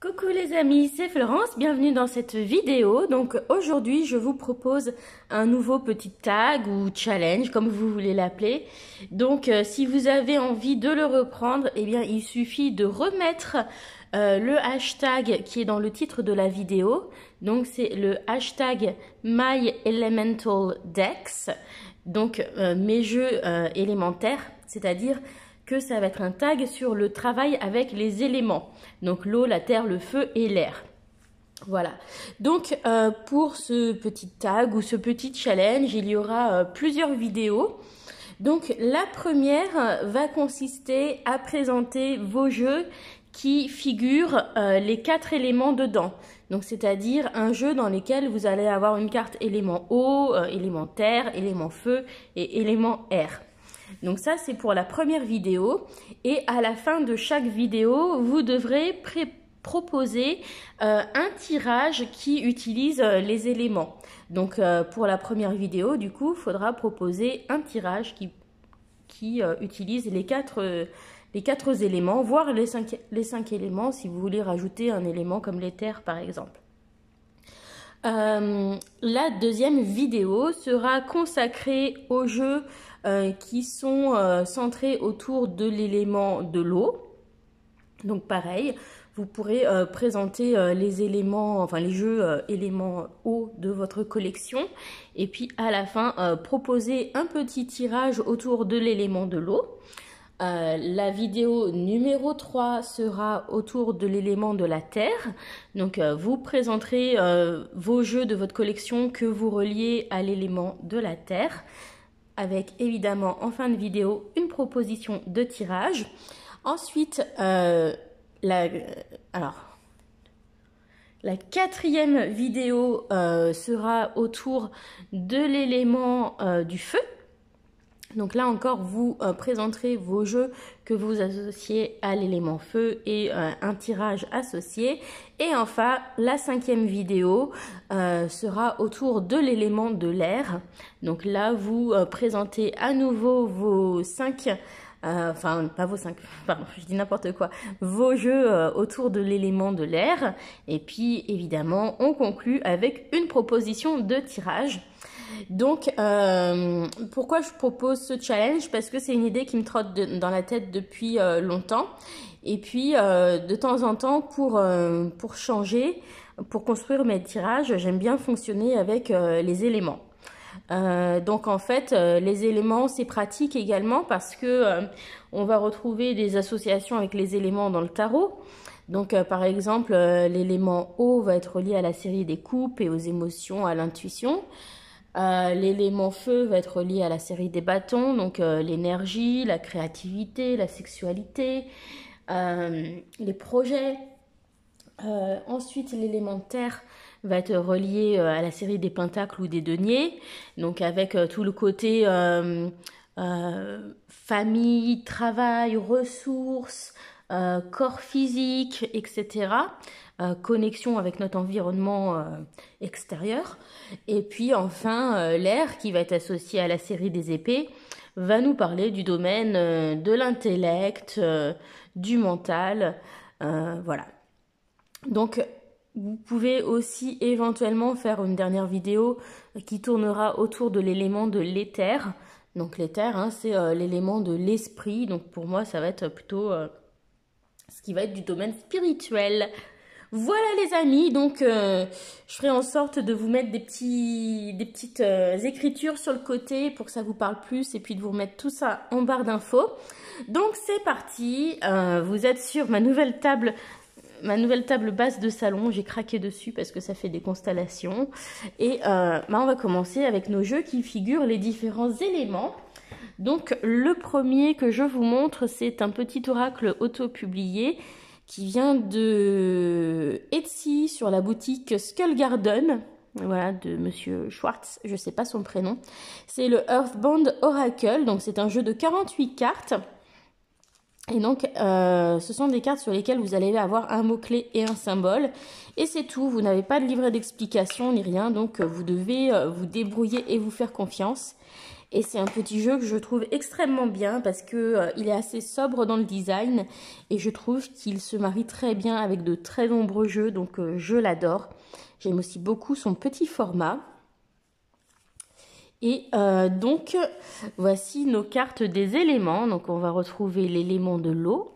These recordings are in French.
Coucou les amis, c'est Florence, bienvenue dans cette vidéo. Donc aujourd'hui je vous propose un nouveau petit tag ou challenge comme vous voulez l'appeler. Donc si vous avez envie de le reprendre, eh bien il suffit de remettre le hashtag qui est dans le titre de la vidéo. Donc c'est le hashtag MyElementalDecks, donc mes jeux élémentaires, c'est-à-dire que ça va être un tag sur le travail avec les éléments, donc l'eau, la terre, le feu et l'air. Voilà, donc pour ce petit tag ou ce petit challenge, il y aura plusieurs vidéos. Donc la première va consister à présenter vos jeux qui figurent les 4 éléments dedans. Donc c'est-à-dire un jeu dans lequel vous allez avoir une carte élément eau, élément terre, élément feu et élément air. Donc ça c'est pour la première vidéo et à la fin de chaque vidéo vous devrez proposer un tirage qui utilise les éléments. Donc pour la première vidéo du coup il faudra proposer un tirage qui utilise les quatre éléments, voire les cinq éléments si vous voulez rajouter un élément comme les terres par exemple. La deuxième vidéo sera consacrée aux jeux qui sont centrés autour de l'élément de l'eau. Donc pareil, vous pourrez présenter les éléments, enfin les jeux éléments eau de votre collection et puis à la fin proposer un petit tirage autour de l'élément de l'eau. La vidéo numéro 3 sera autour de l'élément de la terre. Donc vous présenterez vos jeux de votre collection que vous reliez à l'élément de la terre, avec évidemment en fin de vidéo une proposition de tirage. Ensuite, la quatrième vidéo sera autour de l'élément du feu. Donc là encore, vous présenterez vos jeux que vous associez à l'élément feu et un tirage associé. Et enfin, la cinquième vidéo sera autour de l'élément de l'air. Donc là, vous présentez à nouveau vos 5... enfin, pas vos 5, pardon, je dis n'importe quoi, vos jeux autour de l'élément de l'air. Et puis, évidemment, on conclut avec une proposition de tirage. Donc, pourquoi je propose ce challenge? Parce que c'est une idée qui me trotte dans la tête depuis longtemps. Et puis, de temps en temps, pour changer, pour construire mes tirages, j'aime bien fonctionner avec les éléments. Donc en fait les éléments c'est pratique également parce que on va retrouver des associations avec les éléments dans le tarot. Donc par exemple l'élément eau va être lié à la série des coupes et aux émotions, à l'intuition. L'élément feu va être lié à la série des bâtons, donc l'énergie, la créativité, la sexualité, les projets. Ensuite l'élément terre va être relié à la série des pentacles ou des deniers, donc avec tout le côté famille, travail, ressources, corps physique, etc. Connexion avec notre environnement extérieur. Et puis enfin, l'air qui va être associé à la série des épées va nous parler du domaine de l'intellect, du mental, voilà. Donc, vous pouvez aussi éventuellement faire une dernière vidéo qui tournera autour de l'élément de l'éther. Donc l'éther, hein, c'est l'élément de l'esprit. Donc pour moi, ça va être plutôt ce qui va être du domaine spirituel. Voilà les amis, donc je ferai en sorte de vous mettre des petites écritures sur le côté pour que ça vous parle plus et puis de vous remettre tout ça en barre d'infos. Donc c'est parti, vous êtes sur ma nouvelle table basse de salon, j'ai craqué dessus parce que ça fait des constellations. Et on va commencer avec nos jeux qui figurent les différents éléments. Donc le premier que je vous montre, c'est un petit oracle auto-publié qui vient de Etsy sur la boutique Skull Garden. Voilà, de Monsieur Schwartz, je ne sais pas son prénom. C'est le Earthbound Oracle, donc c'est un jeu de 48 cartes. Et donc, ce sont des cartes sur lesquelles vous allez avoir un mot-clé et un symbole. Et c'est tout, vous n'avez pas de livret d'explication ni rien, donc vous devez vous débrouiller et vous faire confiance. Et c'est un petit jeu que je trouve extrêmement bien parce que il est assez sobre dans le design et je trouve qu'il se marie très bien avec de très nombreux jeux, donc je l'adore. J'aime aussi beaucoup son petit format. Et donc, voici nos cartes des éléments. Donc, on va retrouver l'élément de l'eau.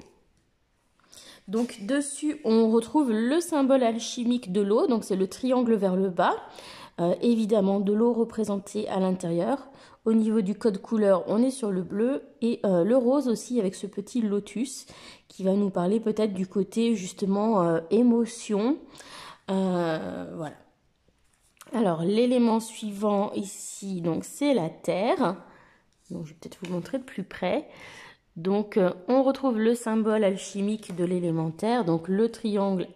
Donc, dessus, on retrouve le symbole alchimique de l'eau. Donc, c'est le triangle vers le bas. Évidemment, de l'eau représentée à l'intérieur. Au niveau du code couleur, on est sur le bleu. Et le rose aussi, avec ce petit lotus qui va nous parler peut-être du côté, justement, émotion. Voilà. Alors, l'élément suivant ici, donc c'est la terre. Donc, je vais peut-être vous montrer de plus près. Donc, on retrouve le symbole alchimique de l'élémentaire, donc le triangle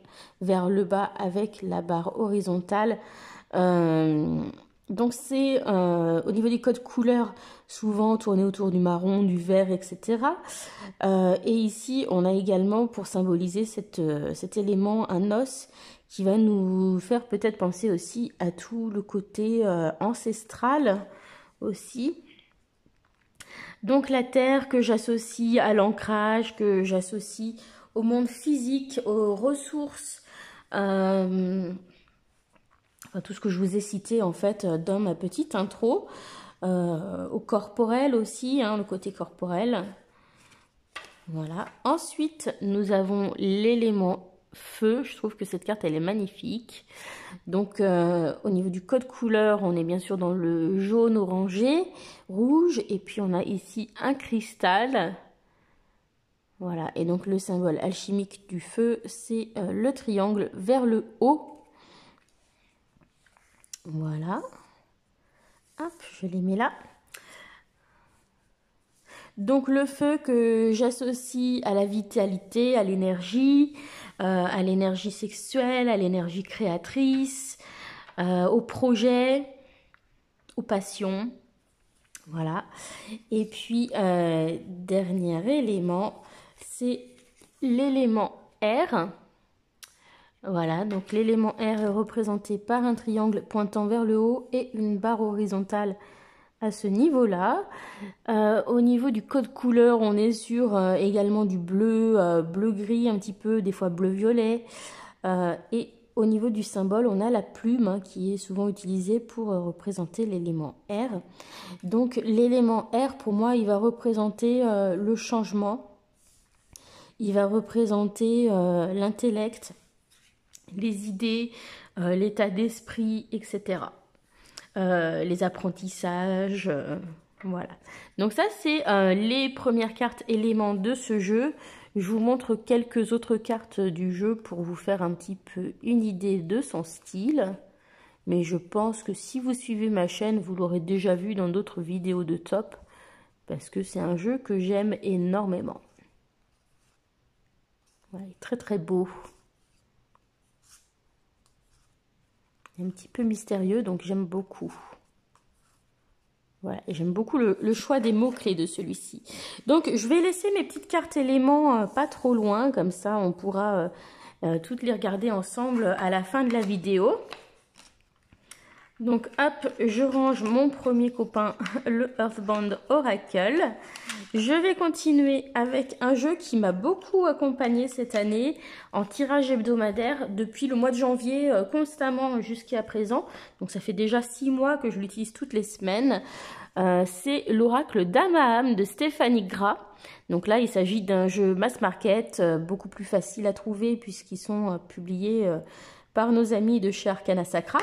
vers le bas avec la barre horizontale. Donc, c'est au niveau des codes couleurs, souvent tourné autour du marron, du vert, etc. Et ici, on a également, pour symboliser cet élément, un os qui va nous faire peut-être penser aussi à tout le côté ancestral aussi. Donc la terre que j'associe à l'ancrage, que j'associe au monde physique, aux ressources, enfin, tout ce que je vous ai cité en fait dans ma petite intro, au corporel aussi, hein, le côté corporel. Voilà. Ensuite, nous avons l'élément feu. Je trouve que cette carte, elle est magnifique. Donc, au niveau du code couleur, on est bien sûr dans le jaune orangé, rouge. Et puis, on a ici un cristal. Voilà. Et donc, le symbole alchimique du feu, c'est le triangle vers le haut. Voilà. Hop, je les mets là. Donc le feu que j'associe à la vitalité, à l'énergie sexuelle, à l'énergie créatrice, au projet, aux passions. Voilà. Et puis, dernier élément, c'est l'élément R. Voilà, donc l'élément R est représenté par un triangle pointant vers le haut et une barre horizontale à ce niveau-là. Au niveau du code couleur, on est sur également du bleu, bleu-gris, un petit peu, des fois bleu-violet. Et au niveau du symbole, on a la plume hein, qui est souvent utilisée pour représenter l'élément R. Donc l'élément R, pour moi, il va représenter le changement. Il va représenter l'intellect, les idées, l'état d'esprit, etc. Les apprentissages, voilà. Donc ça, c'est les premières cartes éléments de ce jeu. Je vous montre quelques autres cartes du jeu pour vous faire un petit peu une idée de son style. Mais je pense que si vous suivez ma chaîne, vous l'aurez déjà vu dans d'autres vidéos de top. Parce que c'est un jeu que j'aime énormément. Voilà, il est très très beau. Un petit peu mystérieux, donc j'aime beaucoup. Voilà, et j'aime beaucoup le choix des mots-clés de celui-ci. Donc, je vais laisser mes petites cartes éléments pas trop loin, comme ça on pourra toutes les regarder ensemble à la fin de la vidéo. Donc, hop, je range mon premier copain, le Earthbound Oracle. Je vais continuer avec un jeu qui m'a beaucoup accompagné cette année en tirage hebdomadaire depuis le mois de janvier constamment jusqu'à présent. Donc ça fait déjà 6 mois que je l'utilise toutes les semaines. C'est l'oracle d'Amaham de Stéphanie Gras. Donc là, il s'agit d'un jeu mass market beaucoup plus facile à trouver puisqu'ils sont publiés par nos amis de chez Arcana Sacra.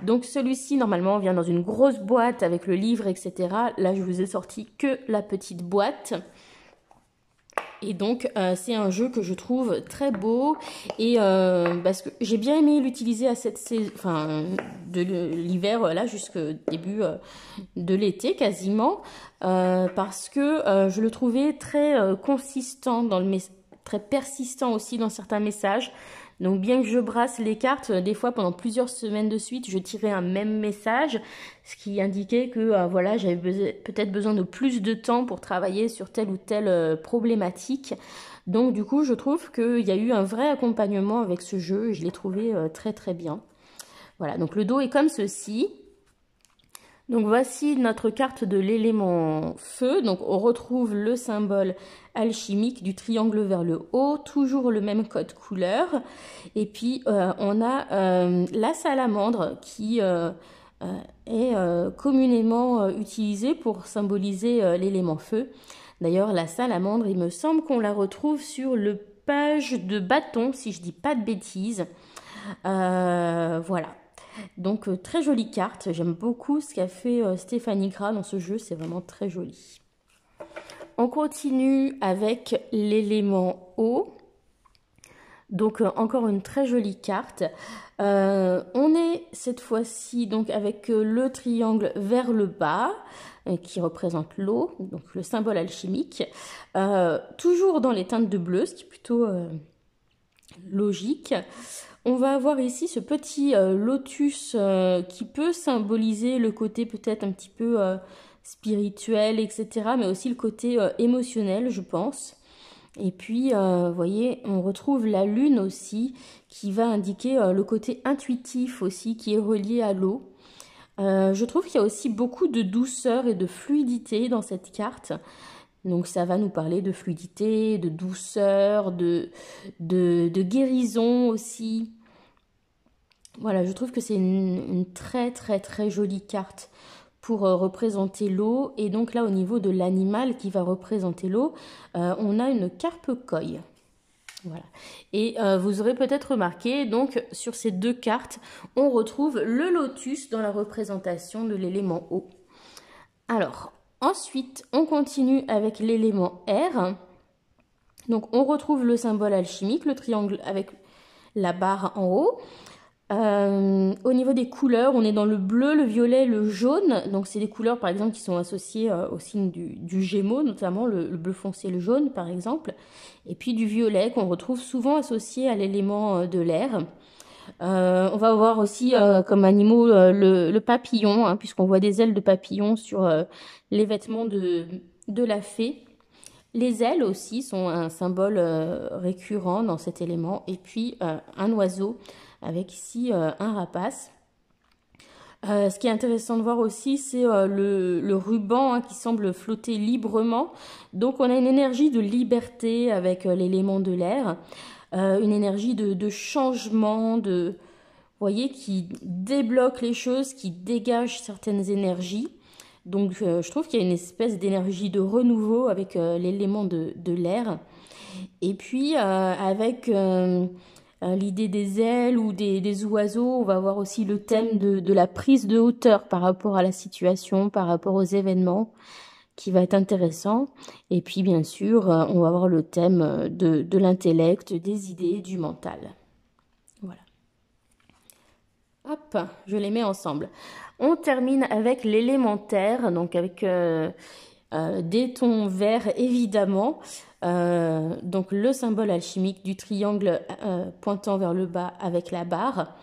Donc celui-ci normalement vient dans une grosse boîte avec le livre, etc. Là je vous ai sorti que la petite boîte. Et donc c'est un jeu que je trouve très beau et parce que j'ai bien aimé l'utiliser à cette saison, enfin de l'hiver là jusqu'au début de l'été quasiment parce que je le trouvais très consistant dans le très persistant aussi dans certains messages. Donc bien que je brasse les cartes, des fois pendant plusieurs semaines de suite, je tirais un même message, ce qui indiquait que voilà, j'avais peut-être besoin de plus de temps pour travailler sur telle ou telle problématique. Donc du coup, je trouve qu'il y a eu un vrai accompagnement avec ce jeu et je l'ai trouvé très très bien. Voilà, donc le dos est comme ceci. Donc voici notre carte de l'élément feu. Donc on retrouve le symbole alchimique du triangle vers le haut, toujours le même code couleur. Et puis on a la salamandre qui est communément utilisée pour symboliser l'élément feu. D'ailleurs la salamandre, il me semble qu'on la retrouve sur le page de bâton, si je dis pas de bêtises. Voilà. Donc très jolie carte, j'aime beaucoup ce qu'a fait Stéphanie Gras dans ce jeu, c'est vraiment très joli. On continue avec l'élément eau. Donc encore une très jolie carte. On est cette fois-ci donc avec le triangle vers le bas qui représente l'eau, donc le symbole alchimique. Toujours dans les teintes de bleu, ce qui est plutôt logique. On va avoir ici ce petit lotus qui peut symboliser le côté peut-être un petit peu spirituel, etc. Mais aussi le côté émotionnel, je pense. Et puis, vous voyez, on retrouve la lune aussi qui va indiquer le côté intuitif aussi qui est relié à l'eau. Je trouve qu'il y a aussi beaucoup de douceur et de fluidité dans cette carte. Donc ça va nous parler de fluidité, de douceur, de guérison aussi. Voilà, je trouve que c'est une très très très jolie carte pour représenter l'eau. Et donc là, au niveau de l'animal qui va représenter l'eau, on a une carpe koi. Voilà. Et vous aurez peut-être remarqué, donc sur ces deux cartes, on retrouve le lotus dans la représentation de l'élément eau. Alors, ensuite, on continue avec l'élément air. Donc, on retrouve le symbole alchimique, le triangle avec la barre en haut. Au niveau des couleurs, on est dans le bleu, le violet, le jaune. Donc, c'est des couleurs, par exemple, qui sont associées au signe du Gémeaux, notamment le bleu foncé, le jaune, par exemple. Et puis du violet, qu'on retrouve souvent associé à l'élément de l'air. On va voir aussi comme animaux le papillon, hein, puisqu'on voit des ailes de papillon sur les vêtements de la fée. Les ailes aussi sont un symbole récurrent dans cet élément. Et puis un oiseau avec ici un rapace. Ce qui est intéressant de voir aussi, c'est le ruban hein, qui semble flotter librement. Donc on a une énergie de liberté avec l'élément de l'air, une énergie de changement, vous voyez, qui débloque les choses, qui dégage certaines énergies. Donc je trouve qu'il y a une espèce d'énergie de renouveau avec l'élément de l'air. Et puis avec l'idée des ailes ou des oiseaux, on va avoir aussi le thème de la prise de hauteur par rapport à la situation, par rapport aux événements, qui va être intéressant. Et puis bien sûr, on va avoir le thème de l'intellect, des idées, du mental. Voilà. Hop, je les mets ensemble. On termine avec l'élémentaire, donc avec des tons verts évidemment. Donc le symbole alchimique du triangle pointant vers le bas avec la barre.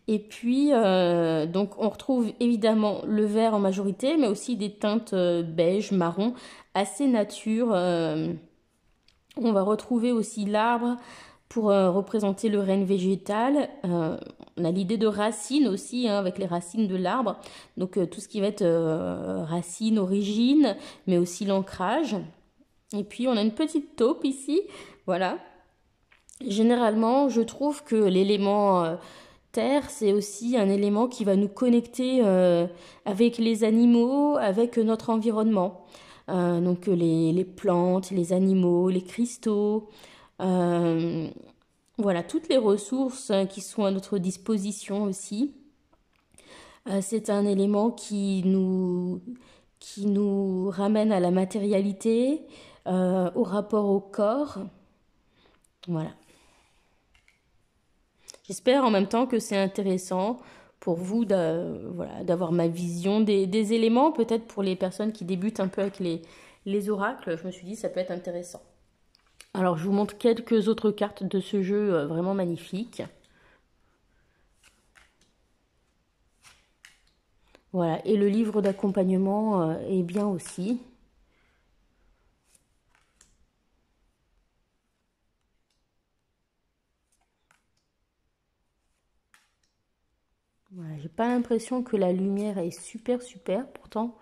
Et puis donc on retrouve évidemment le vert en majorité, mais aussi des teintes beige, marron, assez nature. On va retrouver aussi l'arbre pour représenter le règne végétal. On a l'idée de racines aussi, hein, avec les racines de l'arbre. Donc tout ce qui va être racine, origine, mais aussi l'ancrage. Et puis on a une petite taupe ici, voilà. Généralement, je trouve que l'élément terre, c'est aussi un élément qui va nous connecter avec les animaux, avec notre environnement. Donc les plantes, les animaux, les cristaux, voilà, toutes les ressources qui sont à notre disposition aussi. C'est un élément qui nous ramène à la matérialité, au rapport au corps. Voilà. J'espère en même temps que c'est intéressant pour vous voilà, d'avoir ma vision des éléments. Peut-être pour les personnes qui débutent un peu avec les oracles, je me suis dit ça peut être intéressant. Alors je vous montre quelques autres cartes de ce jeu vraiment magnifiques. Voilà, et le livre d'accompagnement est bien aussi. Voilà, j'ai pas l'impression que la lumière est super, pourtant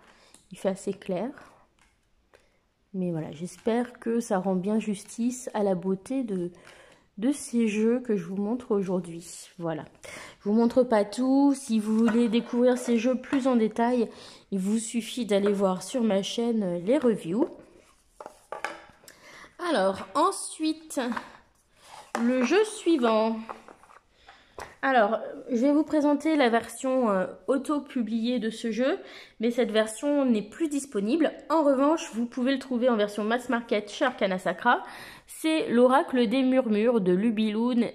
il fait assez clair. Mais voilà, j'espère que ça rend bien justice à la beauté de ces jeux que je vous montre aujourd'hui. Voilà, je vous montre pas tout. Si vous voulez découvrir ces jeux plus en détail, il vous suffit d'aller voir sur ma chaîne les reviews. Alors, ensuite, le jeu suivant. Alors, je vais vous présenter la version auto-publiée de ce jeu, mais cette version n'est plus disponible. En revanche, vous pouvez le trouver en version mass market chez Arcana Sacra. C'est l'Oracle des Murmures de Lubiloon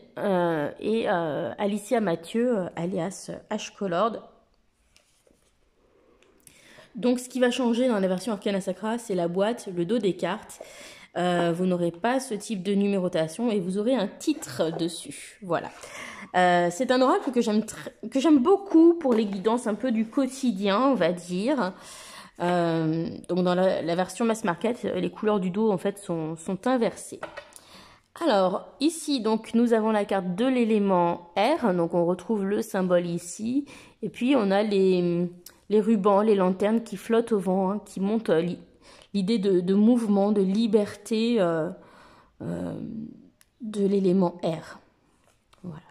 et Alicia Mathieu, alias H-Colored. Donc, ce qui va changer dans la version Arcana Sacra, c'est la boîte, le dos des cartes. Vous n'aurez pas ce type de numérotation et vous aurez un titre dessus. Voilà. C'est un oracle que j'aime beaucoup pour les guidances un peu du quotidien, on va dire. Donc dans la version mass market, les couleurs du dos en fait sont inversées. Alors ici donc nous avons la carte de l'élément R, donc on retrouve le symbole ici, et puis on a les rubans, les lanternes qui flottent au vent, hein, qui montrent l'idée de mouvement, de liberté de l'élément R. Voilà.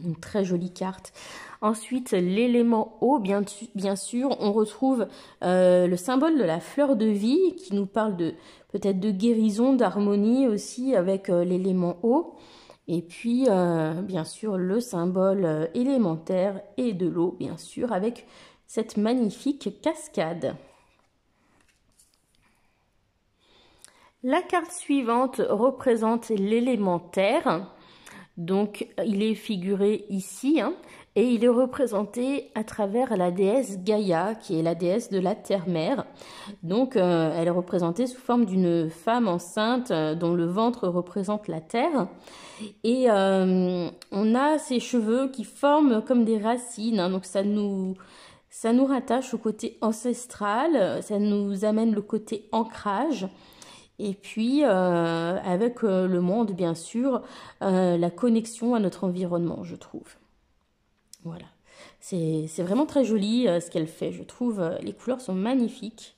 Une très jolie carte. Ensuite, l'élément eau, bien sûr, on retrouve le symbole de la fleur de vie qui nous parle peut-être de guérison, d'harmonie aussi avec l'élément eau. Et puis, bien sûr, le symbole élémentaire et de l'eau, bien sûr, avec cette magnifique cascade. La carte suivante représente l'élémentaire. Donc, il est figuré ici, hein, et il est représenté à travers la déesse Gaïa, qui est la déesse de la terre-mère. Donc, elle est représentée sous forme d'une femme enceinte dont le ventre représente la terre. Et on a ses cheveux qui forment comme des racines, hein, donc ça nous rattache au côté ancestral, ça nous amène le côté ancrage. Et puis, avec le monde, bien sûr, la connexion à notre environnement, je trouve. Voilà. C'est vraiment très joli ce qu'elle fait, je trouve. Les couleurs sont magnifiques.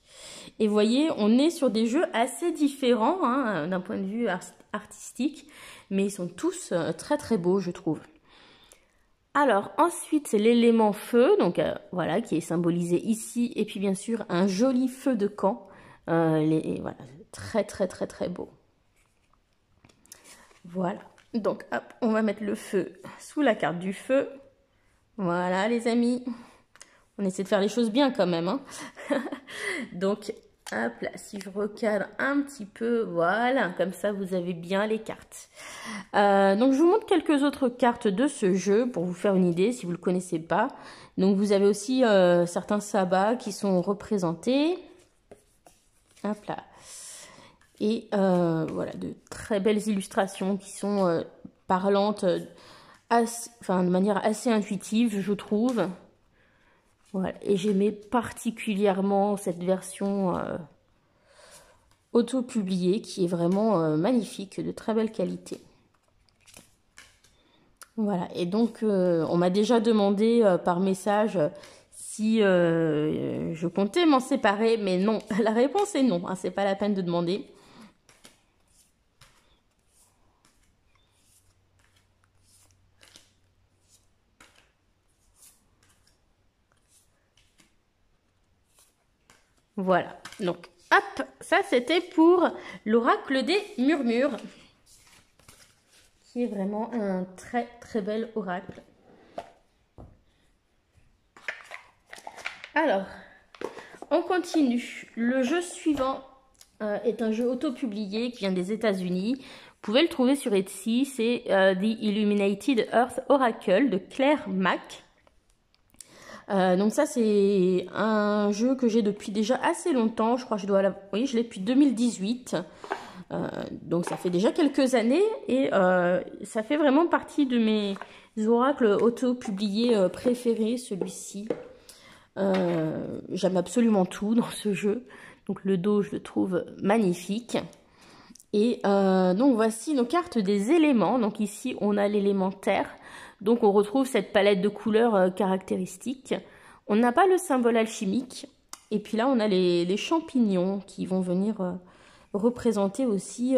Et vous voyez, on est sur des jeux assez différents hein, d'un point de vue artistique, mais ils sont tous très très beaux, je trouve. Alors, ensuite, c'est l'élément feu, donc voilà, qui est symbolisé ici. Et puis, bien sûr, un joli feu de camp. Voilà, très très très très beau. Voilà, donc hop, on va mettre le feu sous la carte du feu. Voilà les amis, on essaie de faire les choses bien quand même, hein. Donc hop là, si je recadre un petit peu, voilà, comme ça vous avez bien les cartes. Donc je vous montre quelques autres cartes de ce jeu pour vous faire une idée si vous ne le connaissez pas. Donc vous avez aussi certains sabbats qui sont représentés. Hop là. Et voilà, de très belles illustrations qui sont parlantes, de manière assez intuitive, je trouve. Voilà. Et j'aimais particulièrement cette version auto-publiée qui est vraiment magnifique, de très belle qualité. Voilà. Et donc, on m'a déjà demandé par message si je comptais m'en séparer, mais non. La réponse est non, hein, c'est pas la peine de demander. Voilà, donc hop, ça c'était pour l'oracle des murmures, qui est vraiment un très très bel oracle. Alors, on continue. Le jeu suivant est un jeu auto-publié qui vient des États-Unis. Vous pouvez le trouver sur Etsy, c'est The Illuminated Earth Oracle de Claire Mack. Donc ça c'est un jeu que j'ai depuis déjà assez longtemps, je crois que oui, je l'ai depuis 2018, donc ça fait déjà quelques années et ça fait vraiment partie de mes oracles auto-publiés préférés, celui-ci. J'aime absolument tout dans ce jeu, donc le dos je le trouve magnifique Et donc voici nos cartes des éléments. Donc ici on a l'élément terre. Donc on retrouve cette palette de couleurs caractéristiques. On n'a pas le symbole alchimique. Et puis là on a les champignons qui vont venir représenter aussi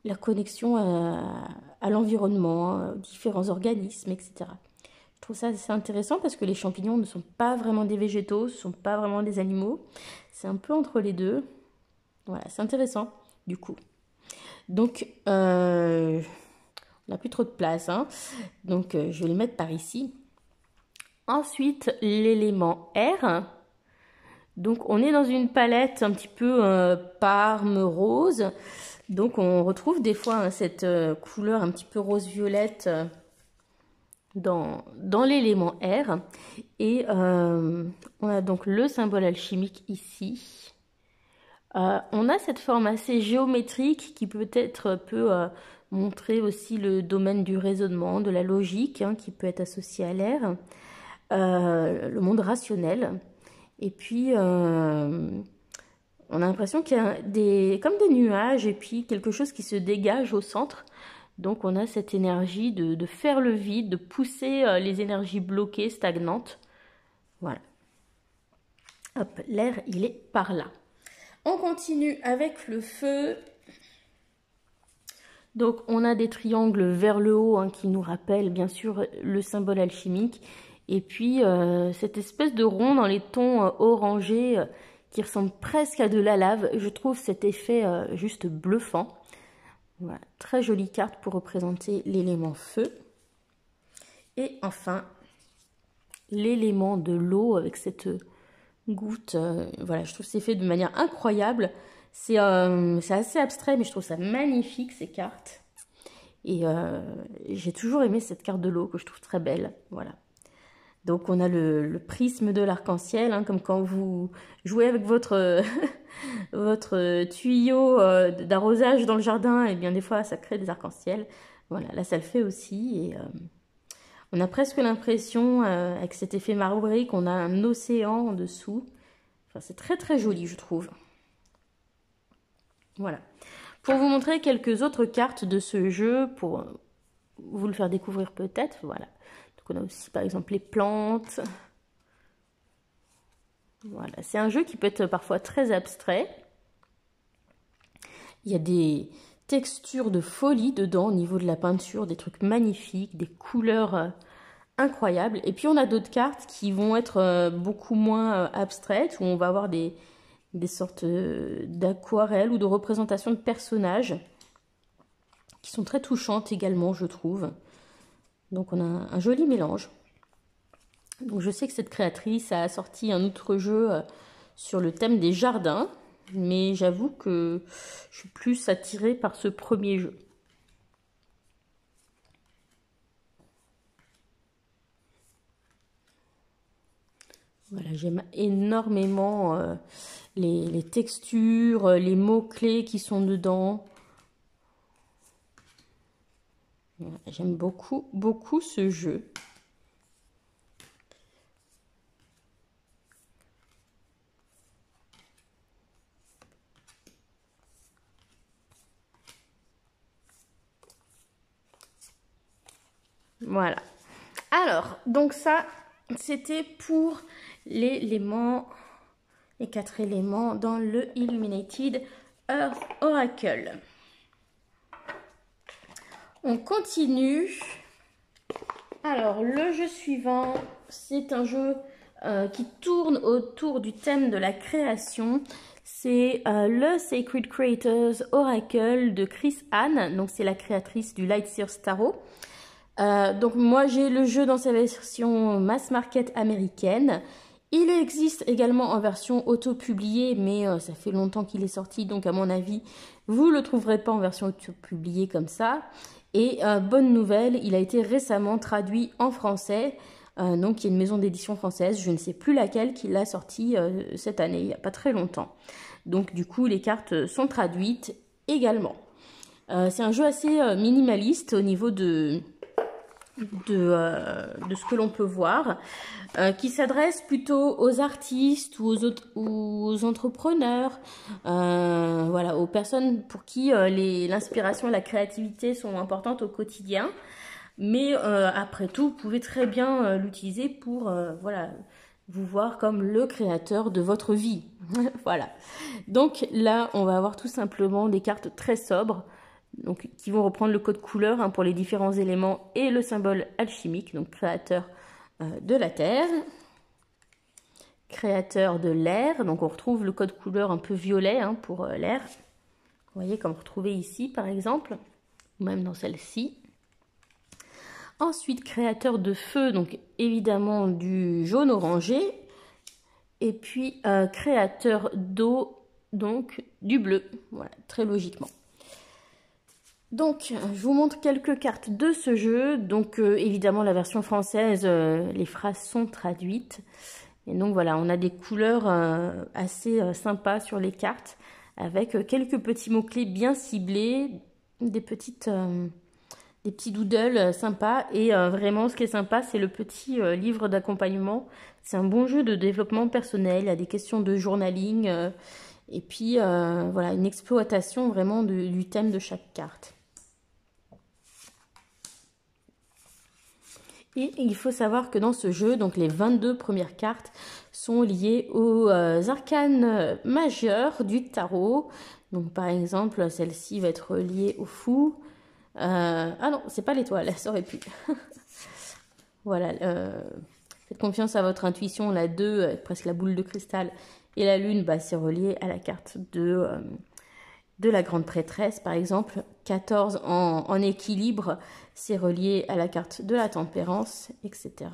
la connexion à l'environnement, aux différents organismes, etc. Je trouve ça assez intéressant parce que les champignons ne sont pas vraiment des végétaux, ce ne sont pas vraiment des animaux. C'est un peu entre les deux. Voilà, c'est intéressant du coup. Donc, on n'a plus trop de place, hein. Donc, je vais le mettre par ici. Ensuite, l'élément R. Donc, on est dans une palette un petit peu parme rose. Donc, on retrouve des fois hein, cette couleur un petit peu rose-violette dans l'élément R. Et on a donc le symbole alchimique ici. On a cette forme assez géométrique qui peut-être peut montrer aussi le domaine du raisonnement, de la logique, hein, qui peut être associé à l'air, le monde rationnel. Et puis, on a l'impression qu'il y a comme des nuages et puis quelque chose qui se dégage au centre. Donc, on a cette énergie de faire le vide, de pousser les énergies bloquées, stagnantes. Voilà. Hop, l'air, il est par là. On continue avec le feu. Donc, on a des triangles vers le haut hein, qui nous rappellent bien sûr le symbole alchimique. Et puis, cette espèce de rond dans les tons orangés qui ressemble presque à de la lave. Je trouve cet effet juste bluffant. Voilà, très jolie carte pour représenter l'élément feu. Et enfin, l'élément de l'eau avec cette goutte. Voilà, je trouve que c'est fait de manière incroyable. C'est assez abstrait, mais je trouve ça magnifique, ces cartes. Et j'ai toujours aimé cette carte de l'eau, que je trouve très belle. Voilà. Donc, on a le prisme de l'arc-en-ciel, hein, comme quand vous jouez avec votre, votre tuyau d'arrosage dans le jardin. Et bien, des fois, ça crée des arcs-en-ciel. Voilà, là, ça le fait aussi. Et on a presque l'impression, avec cet effet marbré, qu'on a un océan en dessous. Enfin, c'est très, très joli, je trouve. Voilà. Pour vous montrer quelques autres cartes de ce jeu, pour vous le faire découvrir peut-être, voilà. Donc, on a aussi, par exemple, les plantes. Voilà. C'est un jeu qui peut être parfois très abstrait. Il y a des textures de folie dedans au niveau de la peinture, des trucs magnifiques, des couleurs incroyables. Et puis on a d'autres cartes qui vont être beaucoup moins abstraites, où on va avoir des sortes d'aquarelles ou de représentations de personnages qui sont très touchantes également, je trouve. Donc on a un joli mélange. Donc je sais que cette créatrice a sorti un autre jeu sur le thème des jardins, mais j'avoue que je suis plus attirée par ce premier jeu. Voilà, j'aime énormément les textures, les mots-clés qui sont dedans. Voilà, j'aime beaucoup, beaucoup ce jeu. Voilà. Alors, donc ça, c'était pour l'élément, les 4 éléments dans le Illuminated Earth Oracle. On continue. Alors, le jeu suivant, c'est un jeu qui tourne autour du thème de la création. C'est le Sacred Creators Oracle de Chris Hahn. Donc, c'est la créatrice du Lightseers Tarot. Donc moi j'ai le jeu dans sa version mass market américaine. Il existe également en version auto-publiée, mais ça fait longtemps qu'il est sorti, donc à mon avis, vous ne le trouverez pas en version auto-publiée comme ça. Et bonne nouvelle, il a été récemment traduit en français. Donc il y a une maison d'édition française, je ne sais plus laquelle, qui l'a sorti cette année, il n'y a pas très longtemps. Donc du coup les cartes sont traduites également. C'est un jeu assez minimaliste au niveau de de ce que l'on peut voir, qui s'adresse plutôt aux artistes ou aux entrepreneurs, voilà, aux personnes pour qui l'inspiration et la créativité sont importantes au quotidien. Mais après tout, vous pouvez très bien l'utiliser pour voilà, vous voir comme le créateur de votre vie. Voilà. Donc là, on va avoir tout simplement des cartes très sobres, donc, qui vont reprendre le code couleur pour les différents éléments et le symbole alchimique, donc créateur de la terre, créateur de l'air, donc on retrouve le code couleur un peu violet pour l'air, vous voyez comme retrouvé ici par exemple, ou même dans celle-ci. Ensuite, créateur de feu, donc évidemment du jaune orangé, et puis créateur d'eau, donc du bleu, voilà, très logiquement. Donc, je vous montre quelques cartes de ce jeu. Donc, évidemment, la version française, les phrases sont traduites. Et donc, voilà, on a des couleurs assez sympas sur les cartes, avec quelques petits mots-clés bien ciblés, des petits doodles sympas. Et vraiment, ce qui est sympa, c'est le petit livre d'accompagnement. C'est un bon jeu de développement personnel. Il y a des questions de journaling. Et puis, voilà, une exploitation vraiment du thème de chaque carte. Et il faut savoir que dans ce jeu, donc les 22 premières cartes sont liées aux arcanes majeurs du tarot. Donc par exemple, celle-ci va être liée au fou. Ah non, c'est pas l'étoile, ça aurait pu. Voilà, faites confiance à votre intuition. La 2, presque la boule de cristal. Et la lune, bah, c'est relié à la carte de la grande prêtresse, par exemple. 14 en équilibre, c'est relié à la carte de la tempérance, etc.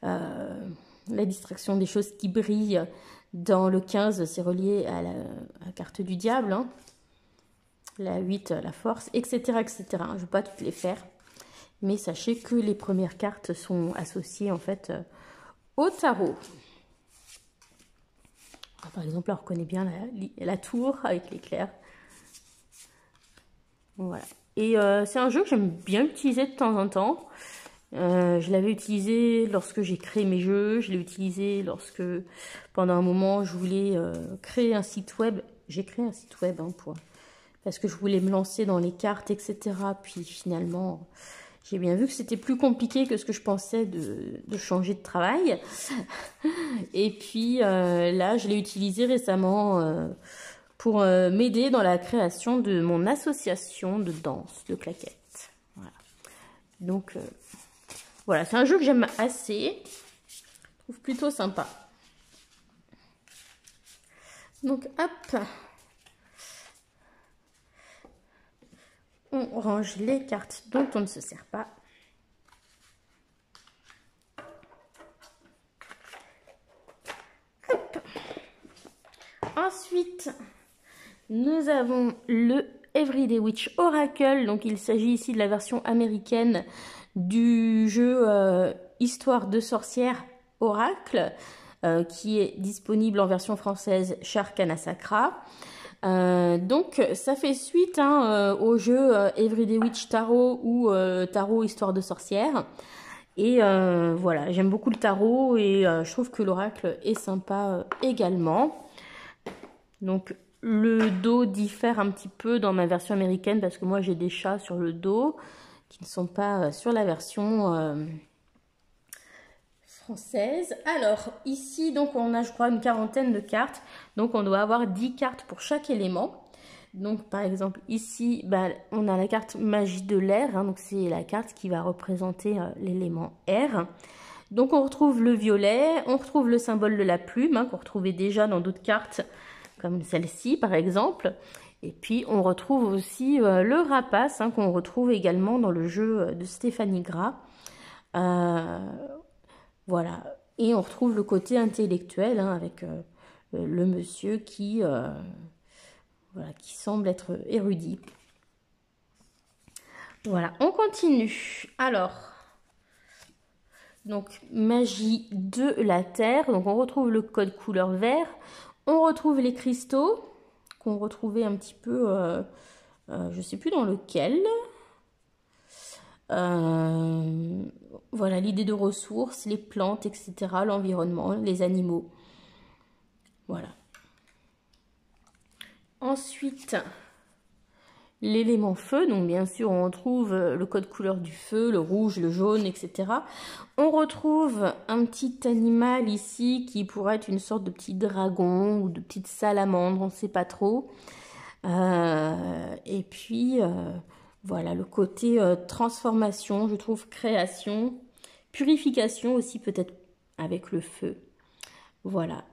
La distraction des choses qui brillent, dans le 15, c'est relié à la carte du diable. La 8, la force, etc. etc. Je ne vais pas toutes les faire, mais sachez que les premières cartes sont associées en fait au tarot. Par exemple, là, on reconnaît bien la tour avec l'éclair. Voilà. Et c'est un jeu que j'aime bien utiliser de temps en temps. Je l'avais utilisé lorsque j'ai créé mes jeux. Je l'ai utilisé lorsque, pendant un moment, je voulais créer un site web. J'ai créé un site web parce que je voulais me lancer dans les cartes, etc. Puis finalement, j'ai bien vu que c'était plus compliqué que ce que je pensais de changer de travail. Et puis là, je l'ai utilisé récemment pour m'aider dans la création de mon association de danse, de claquettes. Voilà. Donc, voilà, c'est un jeu que j'aime assez. Je trouve plutôt sympa. Donc, hop. On range les cartes dont on ne se sert pas. Hop. Ensuite, nous avons le Everyday Witch Oracle. Donc, il s'agit ici de la version américaine du jeu Histoire de sorcière Oracle, qui est disponible en version française chez Arcana Sacra. Donc, ça fait suite au jeu Everyday Witch Tarot ou Tarot Histoire de sorcière. Et voilà, j'aime beaucoup le tarot et je trouve que l'oracle est sympa également. Donc, le dos diffère un petit peu dans ma version américaine parce que moi, j'ai des chats sur le dos qui ne sont pas sur la version française. Alors, ici, donc, on a, je crois, une quarantaine de cartes. Donc, on doit avoir 10 cartes pour chaque élément. Donc, par exemple, ici, bah, on a la carte magie de l'air. Donc, c'est la carte qui va représenter l'élément air. Donc, on retrouve le violet. On retrouve le symbole de la plume, qu'on retrouvait déjà dans d'autres cartes, comme celle-ci, par exemple. Et puis, on retrouve aussi le rapace, qu'on retrouve également dans le jeu de Stéphanie Gras. Voilà, et on retrouve le côté intellectuel avec le monsieur qui semble être érudit. Voilà, on continue. Alors, donc magie de la terre. Donc on retrouve le code couleur vert. On retrouve les cristaux qu'on retrouvait un petit peu, je ne sais plus dans lequel. Voilà, l'idée de ressources, les plantes, etc., l'environnement, les animaux. Voilà. Ensuite, l'élément feu, donc bien sûr on retrouve le code couleur du feu, le rouge, le jaune, etc. On retrouve un petit animal ici qui pourrait être une sorte de petit dragon ou de petite salamandre, on ne sait pas trop. Et puis voilà le côté transformation, je trouve, création, purification aussi peut-être avec le feu. Voilà.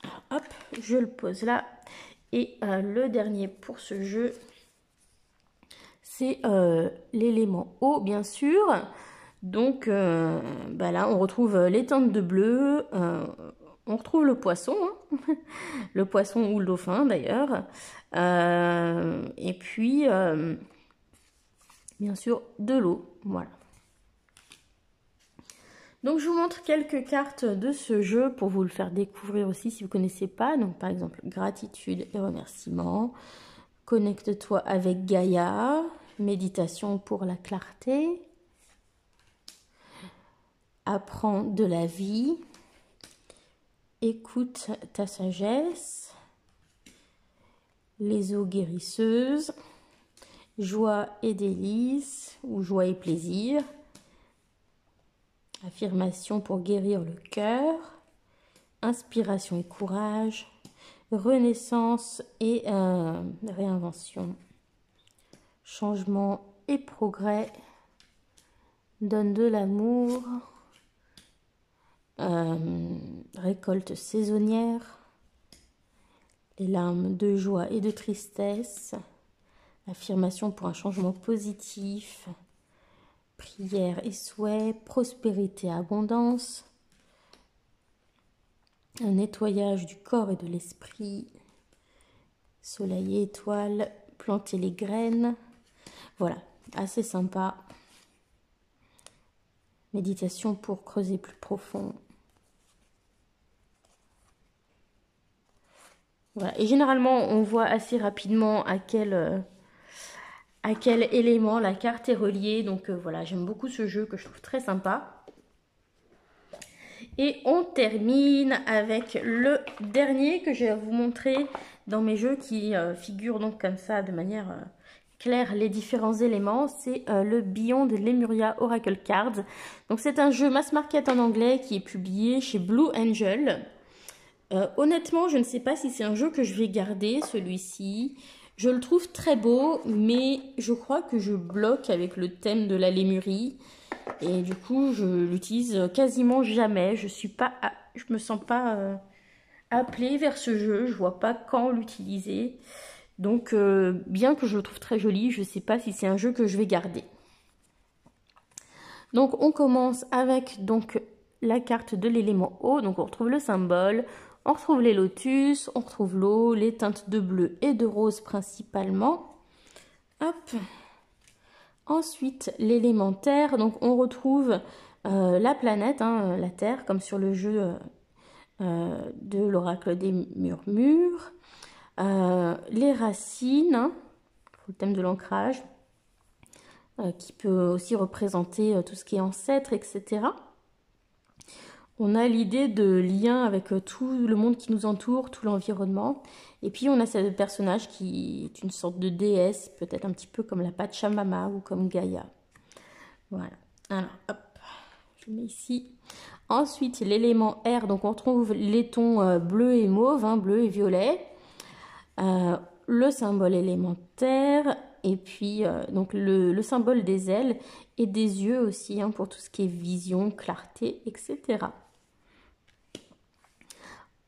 Alors, hop, je le pose là. Et le dernier pour ce jeu, c'est l'élément eau, bien sûr. Donc là, on retrouve les teintes de bleu, on retrouve le poisson, hein. Le poisson ou le dauphin d'ailleurs. Et puis, bien sûr, de l'eau. Voilà. Donc, je vous montre quelques cartes de ce jeu pour vous le faire découvrir aussi si vous ne connaissez pas. Donc, par exemple, gratitude et remerciement. Connecte-toi avec Gaïa. Méditation pour la clarté. Apprends de la vie. Écoute ta sagesse. Les eaux guérisseuses. Joie et délices ou joie et plaisir. Affirmation pour guérir le cœur. Inspiration et courage. Renaissance et réinvention. Changement et progrès. Donne de l'amour. Récolte saisonnière. Les larmes de joie et de tristesse. Affirmation pour un changement positif. Prière et souhait. Prospérité et abondance. Un nettoyage du corps et de l'esprit. Soleil et étoiles. Planter les graines. Voilà, assez sympa. Méditation pour creuser plus profond. Voilà. Et généralement, on voit assez rapidement à quel élément la carte est reliée. Donc voilà, j'aime beaucoup ce jeu que je trouve très sympa. Et on termine avec le dernier que je vais vous montrer dans mes jeux qui figurent donc comme ça de manière claire les différents éléments. C'est le Beyond Lemuria Oracle Cards. Donc c'est un jeu mass market en anglais qui est publié chez Blue Angel. Honnêtement, je ne sais pas si c'est un jeu que je vais garder, celui-ci. Je le trouve très beau, mais je crois que je bloque avec le thème de la lémurie. Et du coup, je l'utilise quasiment jamais. Je me sens pas appelée vers ce jeu. Je vois pas quand l'utiliser. Donc, bien que je le trouve très joli, je ne sais pas si c'est un jeu que je vais garder. Donc, on commence avec donc la carte de l'élément eau. Donc, on retrouve le symbole. On retrouve les lotus, on retrouve l'eau, les teintes de bleu et de rose principalement. Hop. Ensuite, l'élément terre. Donc, on retrouve la planète, hein, la Terre, comme sur le jeu de l'oracle des murmures. Les racines, hein, le thème de l'ancrage, qui peut aussi représenter tout ce qui est ancêtre, etc. On a l'idée de lien avec tout le monde qui nous entoure, tout l'environnement. Et puis on a ce personnage qui est une sorte de déesse, peut-être un petit peu comme la Pachamama ou comme Gaïa. Voilà. Alors, hop, je mets ici. Ensuite, l'élément air, donc on retrouve les tons bleu et mauve, hein, bleu et violet. Le symbole élémentaire, et puis donc le symbole des ailes et des yeux aussi, hein, pour tout ce qui est vision, clarté, etc.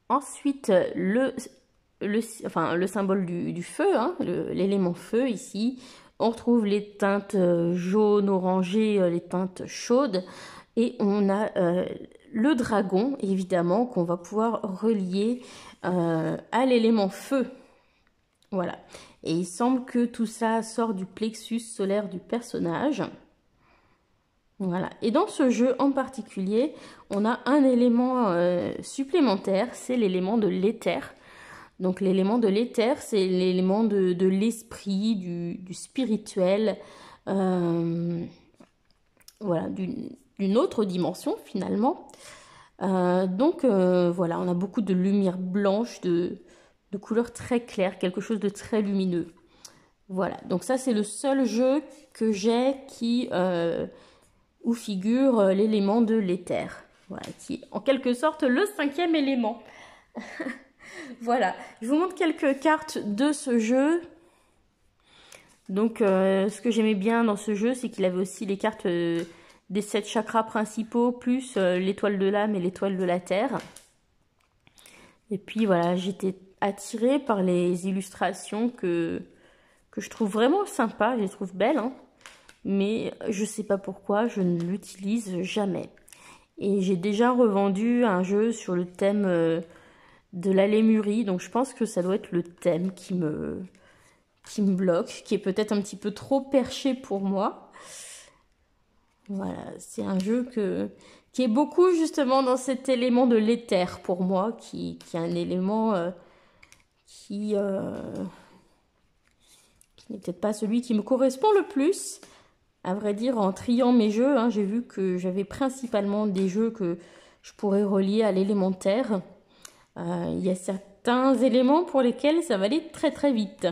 Ensuite, le symbole du feu, hein, l'élément feu ici. On retrouve les teintes jaunes, orangées, les teintes chaudes. Et on a le dragon, évidemment, qu'on va pouvoir relier à l'élément feu. Voilà. Et il semble que tout ça sort du plexus solaire du personnage. Voilà. Et dans ce jeu en particulier, on a un élément supplémentaire, c'est l'élément de l'éther. Donc l'élément de l'éther, c'est l'élément de l'esprit, du spirituel, voilà, d'une autre dimension finalement. Voilà, on a beaucoup de lumière blanche, de couleurs très claires, quelque chose de très lumineux. Voilà, donc ça c'est le seul jeu que j'ai où figure l'élément de l'éther. Voilà, qui est en quelque sorte le 5e élément. Voilà, je vous montre quelques cartes de ce jeu. Donc, ce que j'aimais bien dans ce jeu, c'est qu'il avait aussi les cartes des 7 chakras principaux, plus l'étoile de l'âme et l'étoile de la terre. Et puis voilà, j'étais attirée par les illustrations que je trouve vraiment sympas, je les trouve belles, hein, mais je sais pas pourquoi, je ne l'utilise jamais. Et j'ai déjà revendu un jeu sur le thème de la lémurie, donc je pense que ça doit être le thème qui me bloque, qui est peut-être un petit peu trop perché pour moi. Voilà, c'est un jeu qui est beaucoup justement dans cet élément de l'éther pour moi, qui est un élément qui n'est peut-être pas celui qui me correspond le plus. À vrai dire, en triant mes jeux, hein, j'ai vu que j'avais principalement des jeux que je pourrais relier à l'élémentaire. Il y a certains éléments pour lesquels ça va aller très très vite.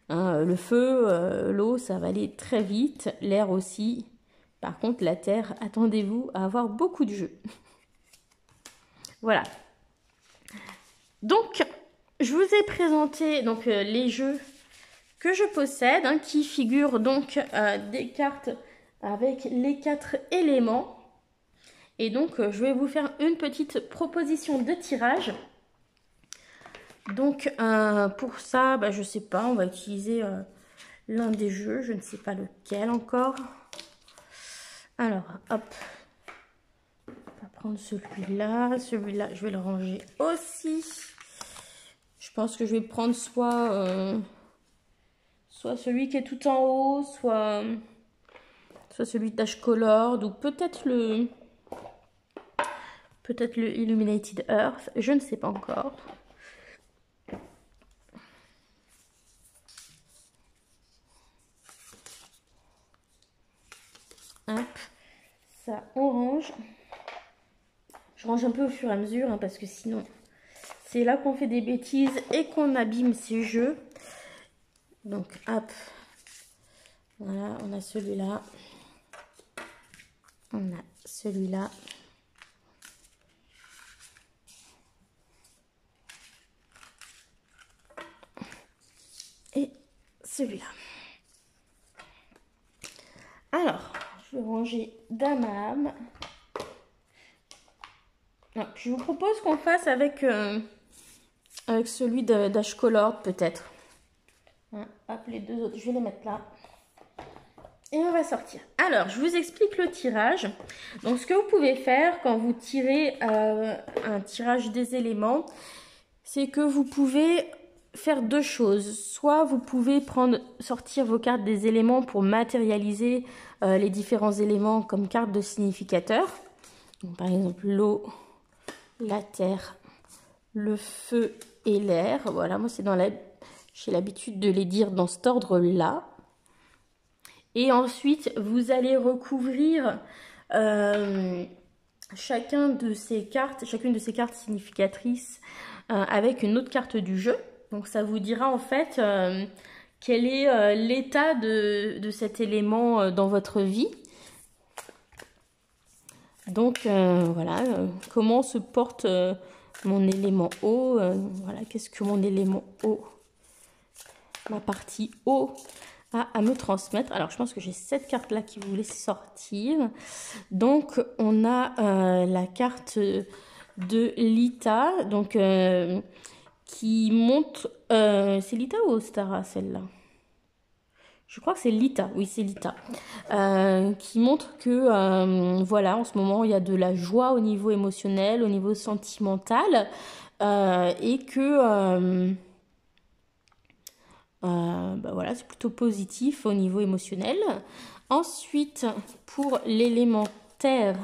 Hein, le feu, l'eau, ça va aller très vite. L'air aussi. Par contre, la terre, attendez-vous à avoir beaucoup de jeux. Voilà. Donc, je vous ai présenté donc, les jeux que je possède, hein, qui figurent donc des cartes avec les 4 éléments. Et donc, je vais vous faire une petite proposition de tirage. Donc, pour ça, bah, je sais pas, on va utiliser l'un des jeux, je ne sais pas lequel encore. Alors, hop, on va prendre celui-là. Celui-là, je vais le ranger aussi. Je pense que je vais prendre soit celui qui est tout en haut, soit celui d'Ash Colored, ou peut-être le Illuminated Earth, je ne sais pas encore. Hop, ça on range. Je range un peu au fur et à mesure, hein, parce que sinon c'est là qu'on fait des bêtises et qu'on abîme ces jeux. Donc hop, voilà, on a celui-là, on a celui-là. Et celui-là. Alors, je vais ranger Damam. Je vous propose qu'on fasse avec celui d'Ash Colored peut-être. Hein, hop, les deux autres, je vais les mettre là. Et on va sortir. Alors, je vous explique le tirage. Donc, ce que vous pouvez faire quand vous tirez un tirage des éléments, c'est que vous pouvez faire deux choses. Soit vous pouvez sortir vos cartes des éléments pour matérialiser les différents éléments comme carte de significateur. Donc, par exemple, l'eau, la terre, le feu et l'air. Voilà, moi j'ai l'habitude de les dire dans cet ordre-là. Et ensuite, vous allez recouvrir chacune de ces cartes significatrices avec une autre carte du jeu. Donc ça vous dira en fait quel est l'état de cet élément dans votre vie. Donc voilà, comment se porte mon élément eau. Voilà, qu'est-ce que mon élément eau, ma partie eau, a à me transmettre. Alors je pense que j'ai cette carte là qui voulait sortir. Donc on a la carte de Lita, donc qui montre, c'est Lita ou Ostara celle-là? Je crois que c'est Lita, oui c'est Lita, qui montre que voilà, en ce moment il y a de la joie au niveau émotionnel, au niveau sentimental, et que bah voilà, c'est plutôt positif au niveau émotionnel. Ensuite, pour l'élémentaire,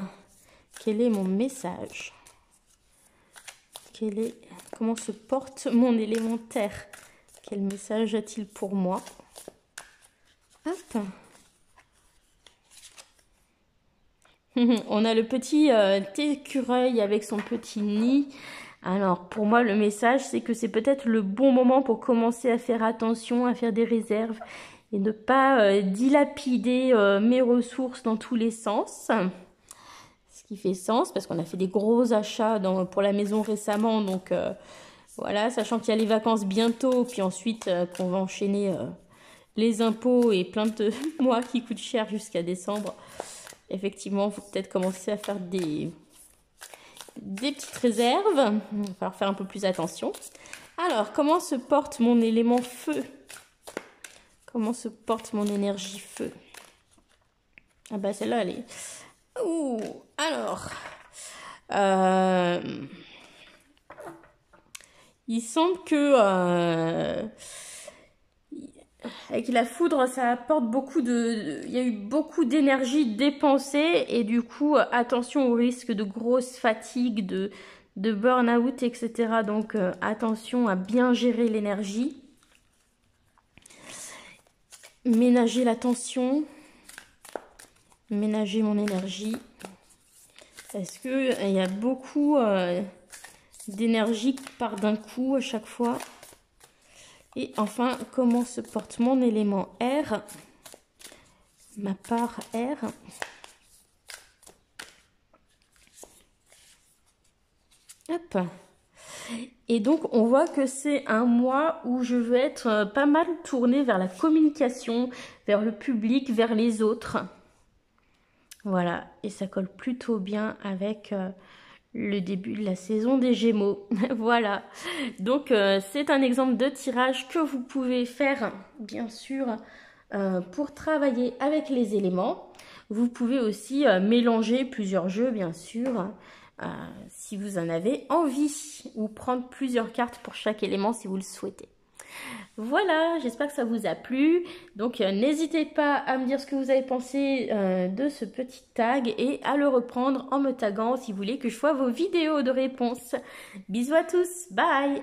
quel est mon message? Comment se porte mon élémentaire? Quel message a-t-il pour moi? Hop. On a le petit écureuil avec son petit nid. Alors, pour moi, le message, c'est que c'est peut-être le bon moment pour commencer à faire attention, à faire des réserves et ne pas dilapider mes ressources dans tous les sens. Ce qui fait sens, parce qu'on a fait des gros achats pour la maison récemment. Donc, voilà, sachant qu'il y a les vacances bientôt, puis ensuite qu'on va enchaîner les impôts et plein de mois qui coûtent cher jusqu'à décembre. Effectivement, il faut peut-être commencer à faire des petites réserves. Il va falloir faire un peu plus attention. Alors, comment se porte mon élément feu? Comment se porte mon énergie feu? Ah bah celle-là, elle est... Ouh, alors... il semble que... avec la foudre, ça apporte beaucoup il y a eu beaucoup d'énergie dépensée et du coup, attention au risque de grosse fatigue, de burn-out, etc. Donc, attention à bien gérer l'énergie. Ménager la tension. Ménager mon énergie. Parce que il y a beaucoup d'énergie qui part d'un coup à chaque fois. Et enfin, comment se porte mon élément air, ma part air. Hop. Et donc, on voit que c'est un mois où je vais être pas mal tournée vers la communication, vers le public, vers les autres. Voilà, et ça colle plutôt bien avec... le début de la saison des Gémeaux. Voilà, donc c'est un exemple de tirage que vous pouvez faire, bien sûr, pour travailler avec les éléments. Vous pouvez aussi mélanger plusieurs jeux, bien sûr, si vous en avez envie, ou prendre plusieurs cartes pour chaque élément si vous le souhaitez. Voilà, j'espère que ça vous a plu. Donc, n'hésitez pas à me dire ce que vous avez pensé de ce petit tag et à le reprendre en me taguant si vous voulez que je fasse vos vidéos de réponse. Bisous à tous, bye!